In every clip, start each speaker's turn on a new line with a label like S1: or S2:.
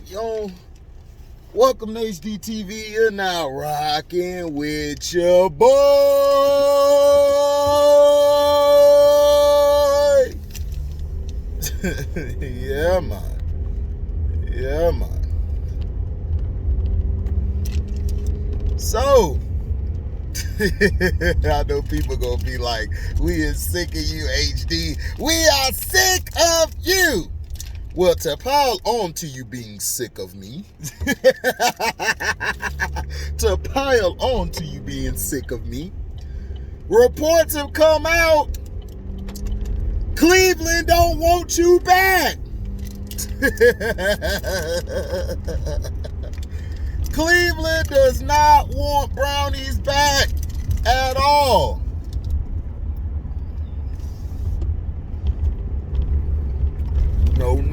S1: Yo, welcome to HDTV. You're now rocking with your boy. Yeah, man. Yeah, man. So, I know people gonna be like, we is sick of you, HD. We are sick of you. Well, to pile on to you being sick of me, reports have come out. Cleveland don't want you back. Cleveland does not want Brownies back at all. No.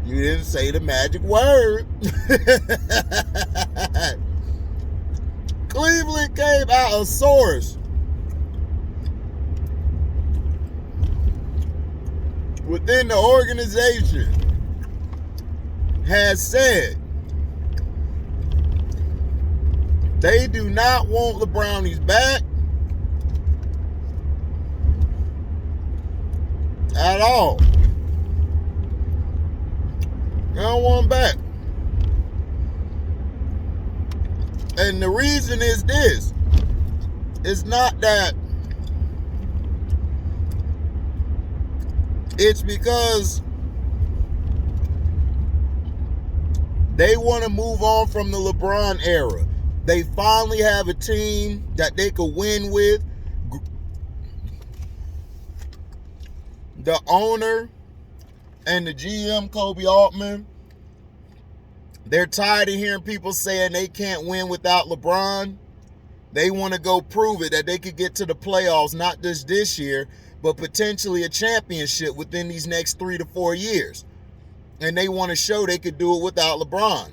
S1: You didn't say the magic word. Cleveland came out, a source within the organization has said they do not want the Brownies back at all. They don't want them back. And the reason is this. It's not that. It's because they want to move on from the LeBron era. They finally have a team that they could win with. The owner and the GM, Kobe Altman, they're tired of hearing people saying they can't win without LeBron. They want to go prove it, that they could get to the playoffs, not just this year, but potentially a championship within these next 3 to 4 years. And they want to show they could do it without LeBron.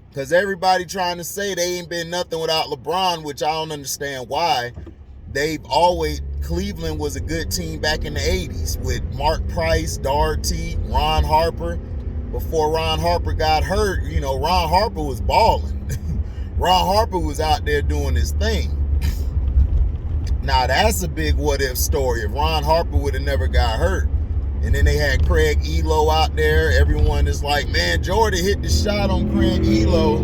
S1: Because everybody trying to say they ain't been nothing without LeBron, which I don't understand why. Cleveland was a good team back in the 80s with Mark Price, Daugherty, Ron Harper. Before Ron Harper got hurt, Ron Harper was balling. Ron Harper was out there doing his thing. Now, that's a big what-if story. If Ron Harper would have never got hurt. And then they had Craig Elo out there. Everyone is like, man, Jordan hit the shot on Craig Elo.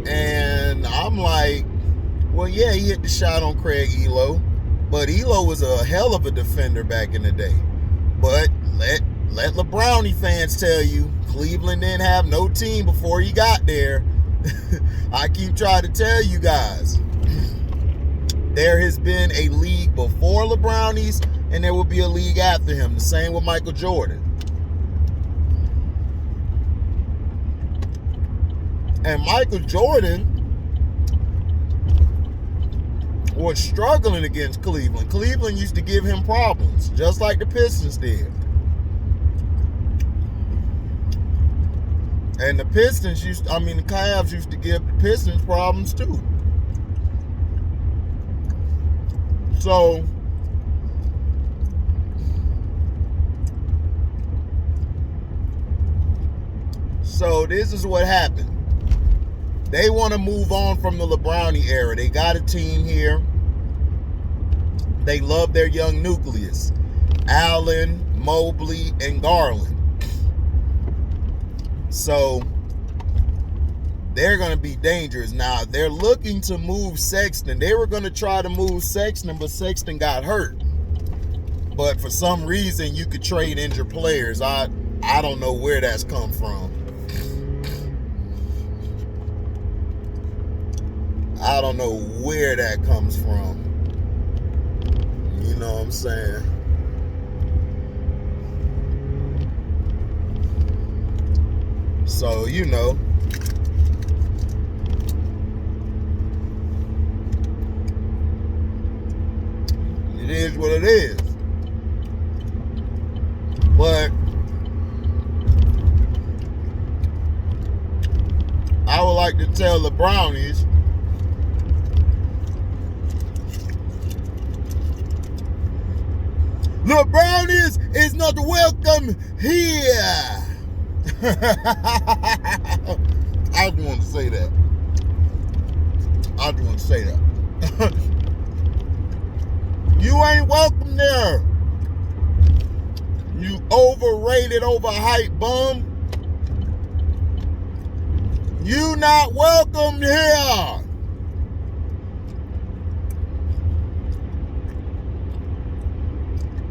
S1: And I'm like, well, yeah, he hit the shot on Craig Elo. But Elo was a hell of a defender back in the day. But let LeBrownie fans tell you, Cleveland didn't have no team before he got there. I keep trying to tell you guys, there has been a league before LeBrownies, and there will be a league after him. The same with Michael Jordan. And Michael Jordan was struggling against Cleveland. Cleveland used to give him problems, just like the Pistons did. And the Cavs used to give the Pistons problems too. So this is what happened. They want to move on from the LeBrownie era. They got a team here. They love their young nucleus. Allen, Mobley, and Garland. So they're going to be dangerous. Now, they're looking to move Sexton. They were going to try to move Sexton, but Sexton got hurt. But for some reason, you could trade injured players. I don't know where that's come from. I don't know where that comes from. You know what I'm saying? So, it is what it is. But I would like to tell the Brownies lebrownies is not welcome here. I just want to say that. You ain't welcome there. You overrated, overhyped bum. You not welcome here.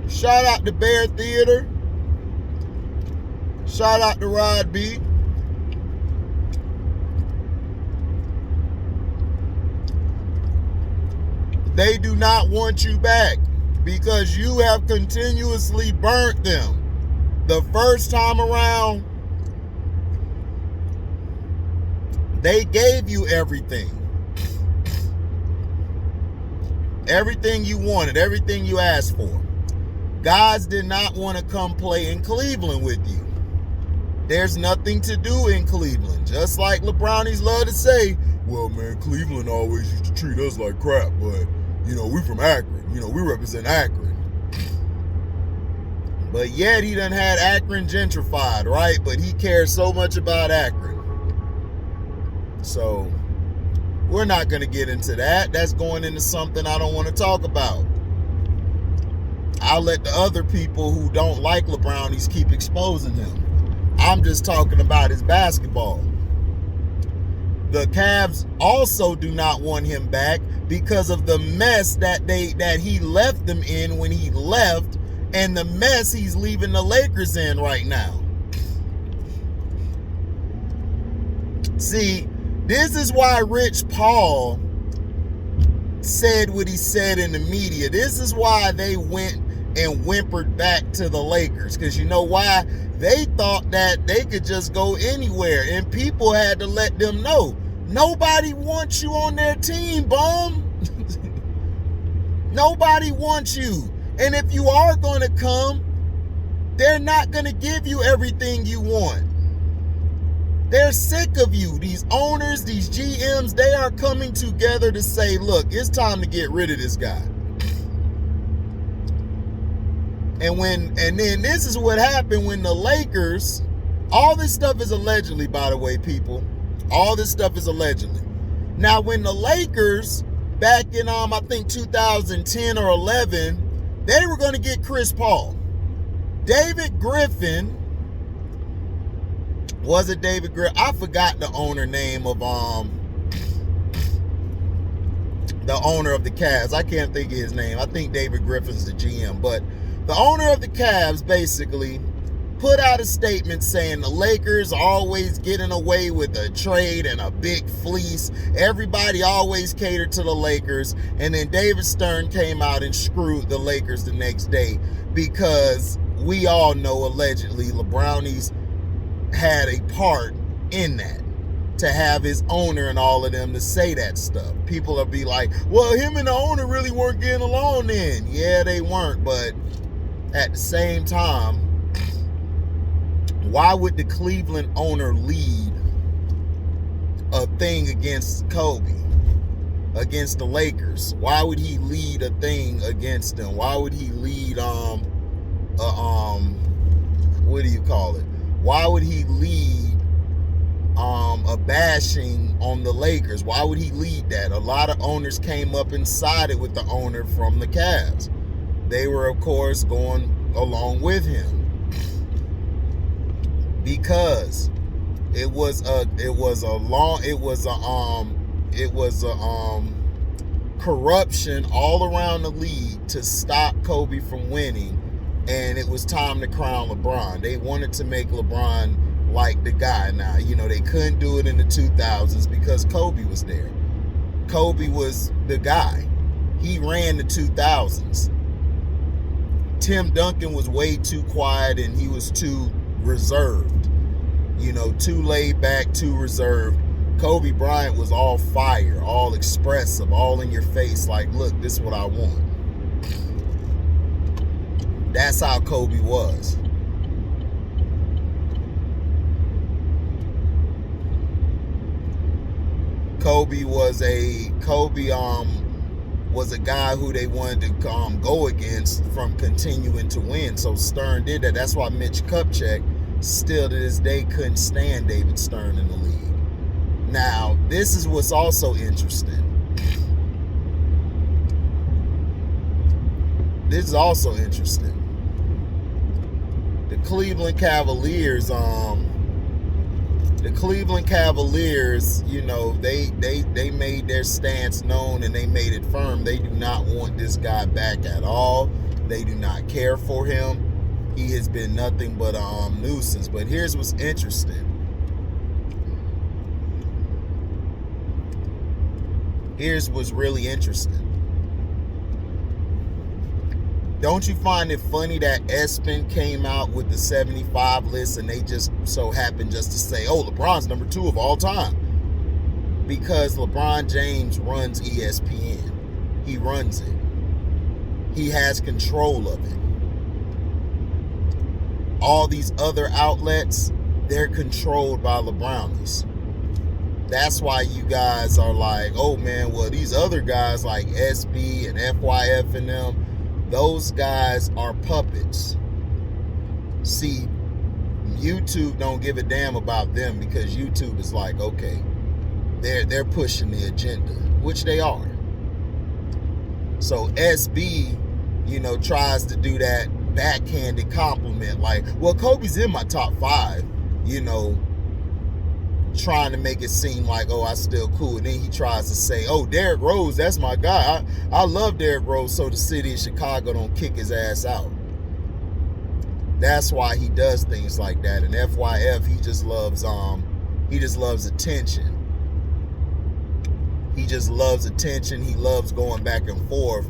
S1: Shout out to Bear Theater. Shout out to Rod B. They do not want you back because you have continuously burnt them. The first time around, they gave you everything. Everything you wanted, everything you asked for. Guys did not want to come play in Cleveland with you. There's nothing to do in Cleveland. Just like lebrownies love to say, well, man, Cleveland always used to treat us like crap, but, we from Akron. We represent Akron. But yet he done had Akron gentrified, right? But he cares so much about Akron. So we're not going to get into that. That's going into something I don't want to talk about. I'll let the other people who don't like lebrownies keep exposing him. I'm just talking about his basketball. The Cavs also do not want him back because of the mess that he left them in when he left, and the mess he's leaving the Lakers in right now. See, this is why Rich Paul said what he said in the media. This is why they went and whimpered back to the Lakers. Because you know why? They thought that they could just go anywhere. And people had to let them know. Nobody wants you on their team, bum. Nobody wants you. And if you are going to come, they're not going to give you everything you want. They're sick of you. These owners, these GMs, they are coming together to say, look, it's time to get rid of this guy. And then this is what happened when the Lakers, all this stuff is allegedly, by the way, people. All this stuff is allegedly. Now, when the Lakers, back in, I think 2010 or 11, they were going to get Chris Paul. David Griffin, was it David Griffin? I forgot the owner name of, the owner of the Cavs. I can't think of his name. I think David Griffin's the GM, but the owner of the Cavs basically put out a statement saying the Lakers are always getting away with a trade and a big fleece. Everybody always catered to the Lakers. And then David Stern came out and screwed the Lakers the next day because we all know allegedly lebrownies had a part in that. To have his owner and all of them to say that stuff. People will be like, well, him and the owner really weren't getting along then. Yeah, they weren't, but at the same time, why would the Cleveland owner lead a thing against Kobe, against the Lakers? Why would he lead a thing against them? Why would he lead what do you call it? Why would he lead a bashing on the Lakers? Why would he lead that? A lot of owners came up and sided with the owner from the Cavs. They were, of course, going along with him because it was a corruption all around the league to stop Kobe from winning, and it was time to crown LeBron. They wanted to make LeBron like the guy now. They couldn't do it in the 2000s because Kobe was there. Kobe was the guy. He ran the 2000s. Tim Duncan was way too quiet and he was too reserved. Too laid back, too reserved. Kobe Bryant was all fire, all expressive, all in your face, like, look, this is what I want. That's how Kobe was. Kobe was a guy who they wanted to go against from continuing to win. So Stern did that. That's why Mitch Kupchak still to this day couldn't stand David Stern in the league. Now, this is what's also interesting. This is also interesting. The Cleveland Cavaliers, you know, they made their stance known and they made it firm. They do not want this guy back at all. They do not care for him. He has been nothing but a nuisance. But here's what's interesting. Here's what's really interesting. Don't you find it funny that ESPN came out with the 75 list and they just so happened just to say, oh, LeBron's number 2 of all time? Because LeBron James runs ESPN. He runs it. He has control of it. All these other outlets, they're controlled by lebrownies. That's why you guys are like, oh man, well, these other guys like SB and FYF and them, those guys are puppets. See, YouTube don't give a damn about them because YouTube is like, okay, they're pushing the agenda, which they are. So SB, you know, tries to do that backhanded compliment like, well, Kobe's in my top 5, you know, trying to make it seem like, oh, I still cool. And then he tries to say, oh, Derrick Rose, that's my guy. I love Derrick Rose, so the city of Chicago don't kick his ass out. That's why he does things like that. And FYF, he just loves attention. He just loves attention. He loves going back and forth,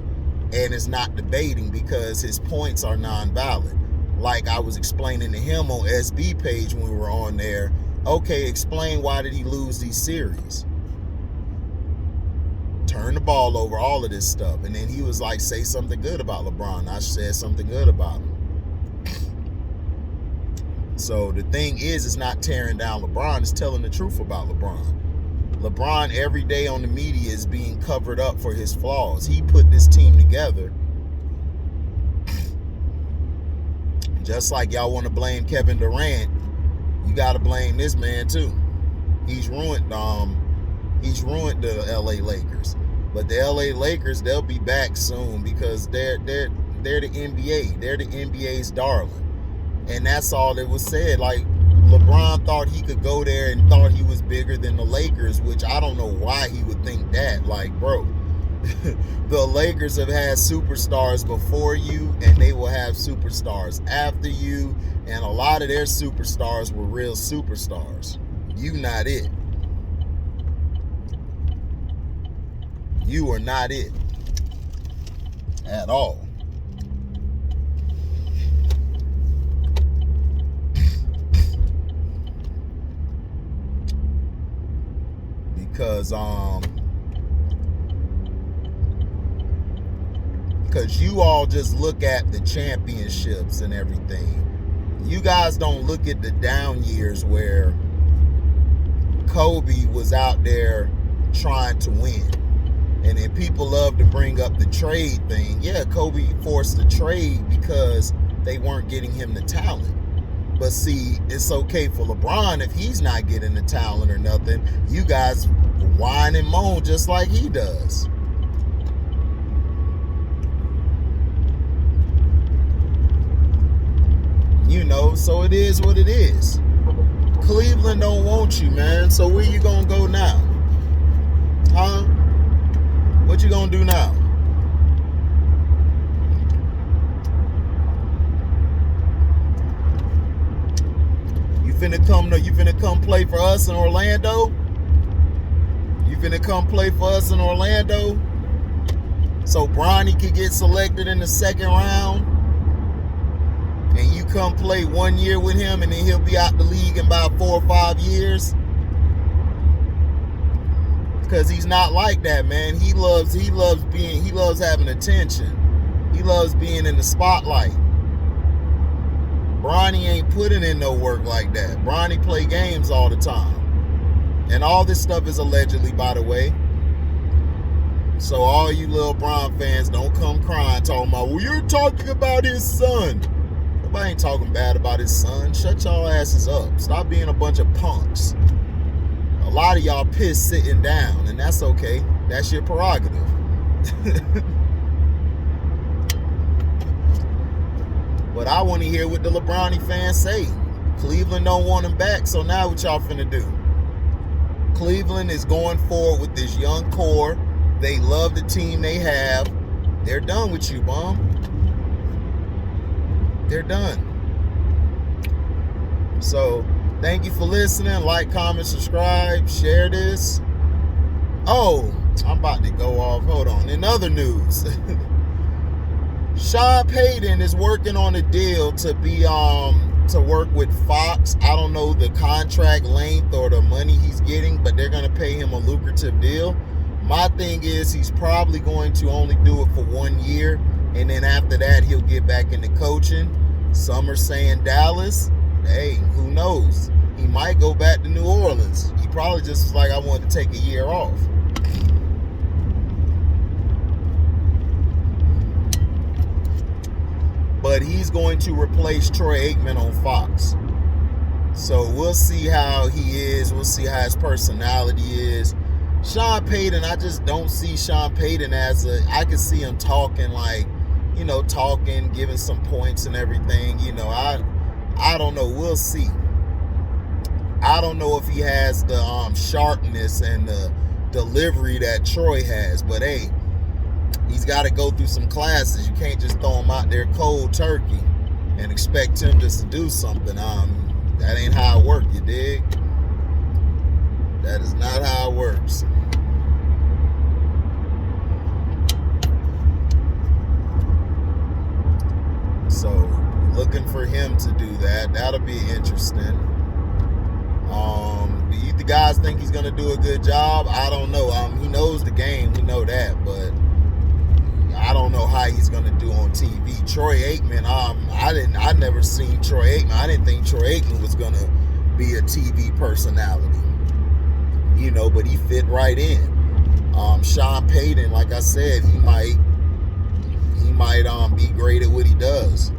S1: and it's not debating because his points are non-valid. Like I was explaining to him on SB page when we were on there. Okay, explain why did he lose these series? Turn the ball over, all of this stuff. And then he was like, say something good about LeBron. I said something good about him. So the thing is, it's not tearing down LeBron, it's telling the truth about LeBron. LeBron every day on the media is being covered up for his flaws. He put this team together. Just like y'all want to blame Kevin Durant, you got to blame this man too. He's ruined the LA Lakers. But the LA Lakers, they'll be back soon because they're the NBA. They're the NBA's darling. And that's all that was said. Like, LeBron thought he could go there and thought he was bigger than the Lakers, which I don't know why he would think that. Like, bro, the Lakers have had superstars before you, and they will have superstars after you. And a lot of their superstars were real superstars. You not it. You are not it. At all. Because you all just look at the championships and everything. You guys don't look at the down years where Kobe was out there trying to win. And then people love to bring up the trade thing. Yeah, Kobe forced the trade because they weren't getting him the talent. But see, it's okay for LeBron if he's not getting the talent or nothing. You guys whine and moan just like he does. You know, so it is what it is. Cleveland don't want you, man. So where you gonna go now? Huh? What you gonna do now? You finna come play for us in Orlando? You finna come play for us in Orlando? So Bronny could get selected in the second round? And you come play 1 year with him and then he'll be out the league in about 4 or 5 years? Because he's not like that, man. He loves having attention. He loves being in the spotlight. Bronny ain't putting in no work like that. Bronny play games all the time. And all this stuff is allegedly, by the way. So all you little LeBron fans, don't come crying talking about, well, you're talking about his son. Nobody ain't talking bad about his son. Shut y'all asses up. Stop being a bunch of punks. A lot of y'all pissed sitting down, and that's okay. That's your prerogative. But I want to hear what the LeBron fans say. Cleveland don't want him back, so now what y'all finna do? Cleveland is going forward with this young core. They love the team they have. They're done with you, bum. They're done. So, thank you for listening. Like, comment, subscribe, share this. Oh, I'm about to go off. Hold on. In other news, Sean Payton is working on a deal to be to work with Fox. I don't know the contract length or the money he's getting, but they're going to pay him a lucrative deal. My thing is he's probably going to only do it for 1 year, and then after that he'll get back into coaching. Some are saying Dallas. Hey, who knows? He might go back to New Orleans. He probably just was like, I wanted to take a year off. But he's going to replace Troy Aikman on Fox. So we'll see how he is. We'll see how his personality is. Sean Payton, I just don't see Sean Payton as I can see him talking like, talking, giving some points and everything. I don't know. We'll see. I don't know if he has the sharpness and the delivery that Troy has. But hey, he's got to go through some classes. You can't just throw him out there cold turkey and expect him just to do something. That ain't how it works, you dig? That is not how it works. So, looking for him to do that. That'll be interesting. Do you guys think he's going to do a good job? I don't know. He knows the game. We know that. But I don't know how he's going to do on TV. Troy Aikman, I never seen Troy Aikman. I didn't think Troy Aikman was going to be a TV personality. But he fit right in. Sean Payton, like I said, he might be great at what he does.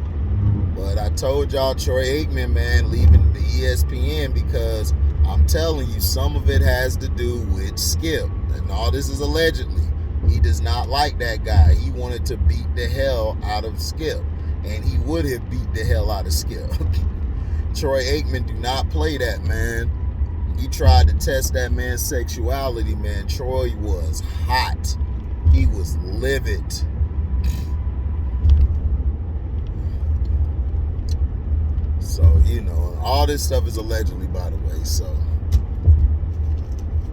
S1: But I told y'all Troy Aikman, man, leaving the ESPN because I'm telling you, some of it has to do with Skip. And all this is allegedly. He does not like that guy. He wanted to beat the hell out of Skip. And he would have beat the hell out of Skip. Troy Aikman do not play that, man. He tried to test that man's sexuality, man. Troy was hot. He was livid. So, all this stuff is allegedly, by the way. So,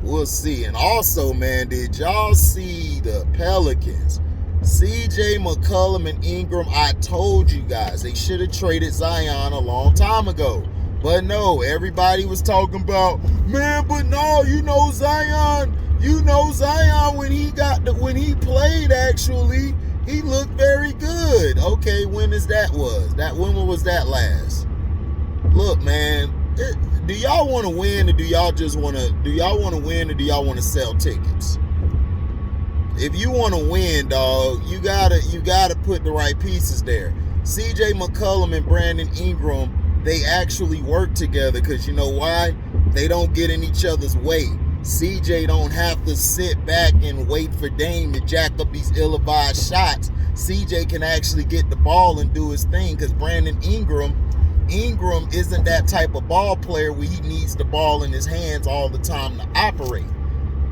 S1: we'll see. And also, man, did y'all see the Pelicans? CJ McCollum and Ingram, I told you guys, they should have traded Zion a long time ago. But no, everybody was talking about, man, but no, Zion, when he played, actually, he looked very good. Okay, when was that last? Look, man, do y'all want to win or do y'all want to sell tickets? If you want to win, dog, you gotta put the right pieces there. CJ McCollum and Brandon Ingram, they actually work together because you know why? They don't get in each other's way. CJ don't have to sit back and wait for Dame to jack up these ill-advised shots. CJ can actually get the ball and do his thing because Brandon Ingram isn't that type of ball player where he needs the ball in his hands all the time to operate.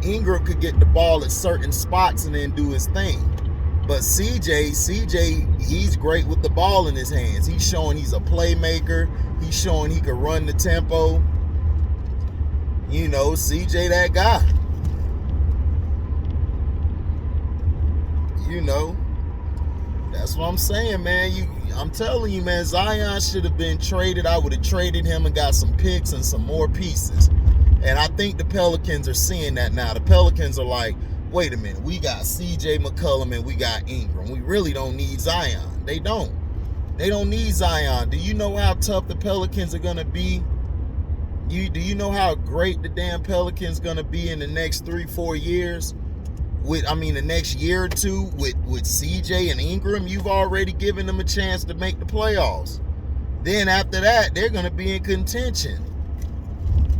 S1: Ingram could get the ball at certain spots and then do his thing. But CJ, he's great with the ball in his hands. He's showing he's a playmaker. He's showing he can run the tempo. CJ that guy. That's what I'm saying, man. I'm telling you, man, Zion should have been traded. I would have traded him and got some picks and some more pieces. And I think the Pelicans are seeing that now. The Pelicans are like, wait a minute, we got CJ McCollum and we got Ingram. We really don't need Zion. They don't need Zion. Do you know how tough the Pelicans are going to be? Do you know how great the damn Pelicans going to be in the next 3-4 years? the next year or two with CJ and Ingram, you've already given them a chance to make the playoffs. Then after that, they're going to be in contention.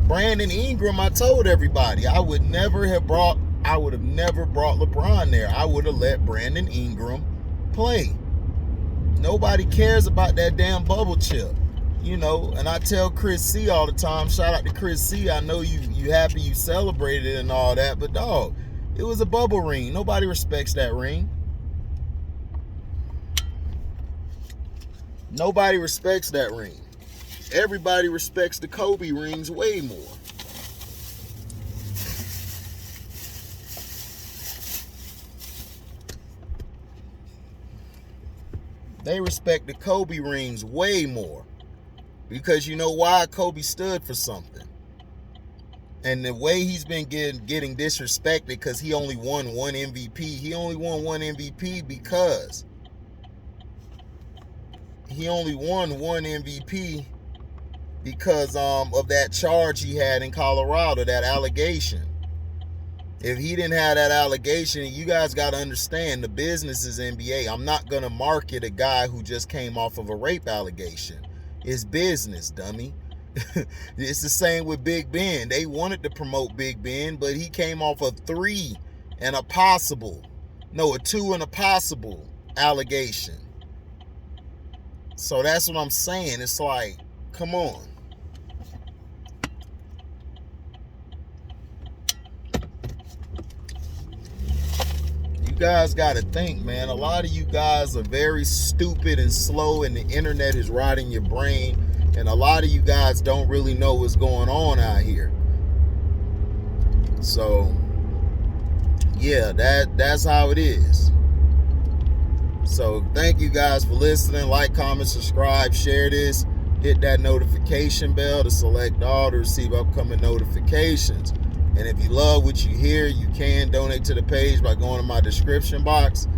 S1: Brandon Ingram, I told everybody, I would have never brought LeBron there. I would have let Brandon Ingram play. Nobody cares about that damn bubble chip. And I tell Chris C all the time, shout out to Chris C. I know you happy you celebrated it and all that, but dog, it was a bubble ring. Nobody respects that ring. Nobody respects that ring. Everybody respects the Kobe rings way more. They respect the Kobe rings way more. Because you know why? Kobe stood for something. And the way he's been getting disrespected because he only won one MVP. He only won one MVP because of that charge he had in Colorado, that allegation. If he didn't have that allegation, you guys got to understand the business is NBA. I'm not going to market a guy who just came off of a rape allegation. It's business, dummy. It's the same with Big Ben. They wanted to promote Big Ben, but he came off a 2 and a possible allegation. So that's what I'm saying. It's like, come on. You guys got to think, man. A lot of you guys are very stupid and slow, and the internet is rotting your brain. And a lot of you guys don't really know what's going on out here. So, yeah, that's how it is. So, thank you guys for listening. Like, comment, subscribe, share this. Hit that notification bell to select all to receive upcoming notifications. And if you love what you hear, you can donate to the page by going to my description box,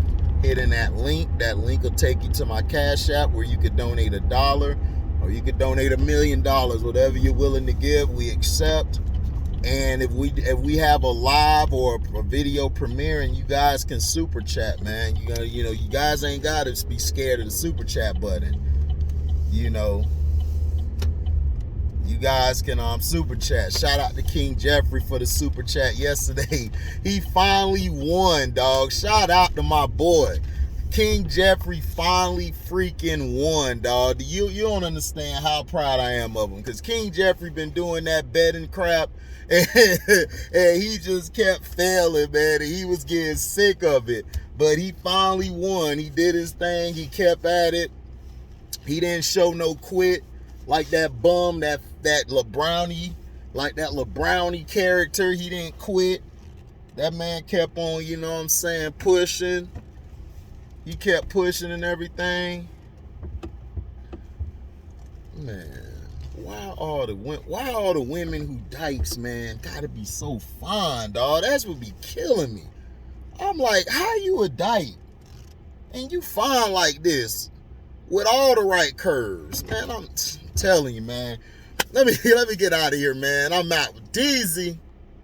S1: hitting that link. That link will take you to my Cash App where you could donate $1 or you could donate $1 million, whatever you're willing to give, we accept. And if we have a live or a video premiere, and you guys can super chat, man. You guys ain't gotta be scared of the super chat button. You guys can super chat. Shout out to King Jeffrey for the super chat yesterday. He finally won, dog. Shout out to my boy. King Jeffrey finally freaking won, dog. You don't understand how proud I am of him, because King Jeffrey been doing that betting crap, and he just kept failing, man, and he was getting sick of it. But he finally won. He did his thing. He kept at it. He didn't show no quit like that bum, that lebrownie, like that lebrownie character. He didn't quit. That man kept on, pushing. He kept pushing and everything. Man, why all the women who dykes, man, gotta be so fine, dog? That's what be killing me. I'm like, how you a dyke and you fine like this with all the right curves, man? I'm telling you, man. Let me get out of here, man. I'm out with DZ.